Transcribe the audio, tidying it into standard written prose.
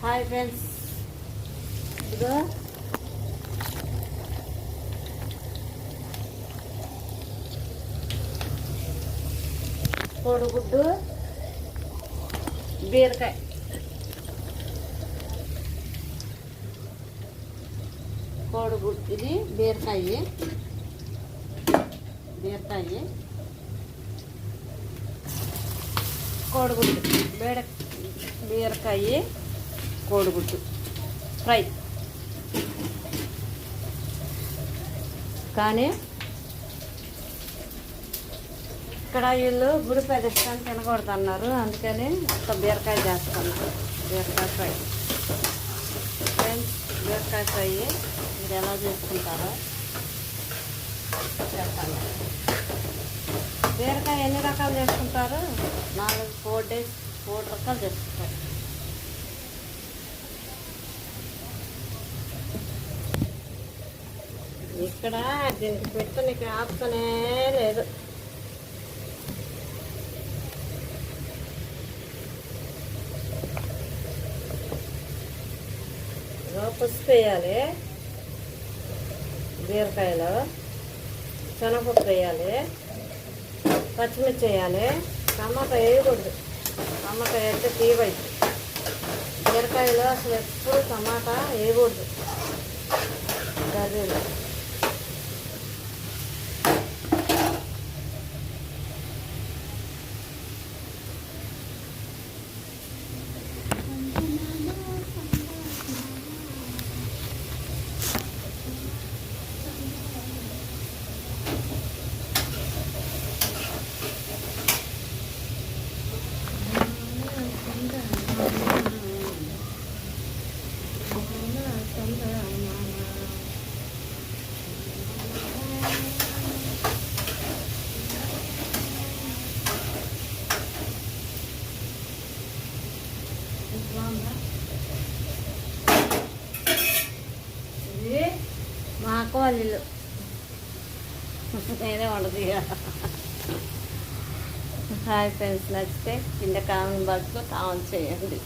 Hi friends, ఇదిగో కోడిగుడ్డు బీరకాయ. కోడిగుడ్డు ఇది బీరకాయ కోడిగుడ్డు బీరకాయ కోడిగుడ్డు ఫ్రై. కానీ ఇక్కడ వీళ్ళు గుడి ప్రదర్శన తినకూడదు అన్నారు, అందుకని ఒక బీరకాయ చేస్తాను. బీరకాయ ఫ్రై ఫ్రెండ్స్, బీరకాయ ఫ్రై మీరు ఎలా చేసుకుంటారో చెప్పండి. బీరకాయ ఎన్ని రకాలు చేసుకుంటారు? 4 డేస్ 4 రకాలు చేసుకుంటారు. ఇక్కడ దీనికి పెట్టడానికి ఆప్షనే లేదు. పసుపు వేయాలి, బీరకాయలో శనగపప్పు వేయాలి, పచ్చిమిర్చి వేయాలి, టమాటా వేయకూడదు. టమాటా వేస్తే తీయవైద్ది. బీరకాయలో అసలు ఎప్పుడు టమాటా వేయకూడదు కర్రీలో. ఇది మా అక్క వాళ్ళ ఇల్లు, నేనే వండదు. హాయ్ ఫ్రెండ్స్, నచ్చితే కింద కామెంట్ బాక్స్లో కామెంట్ చేయండి.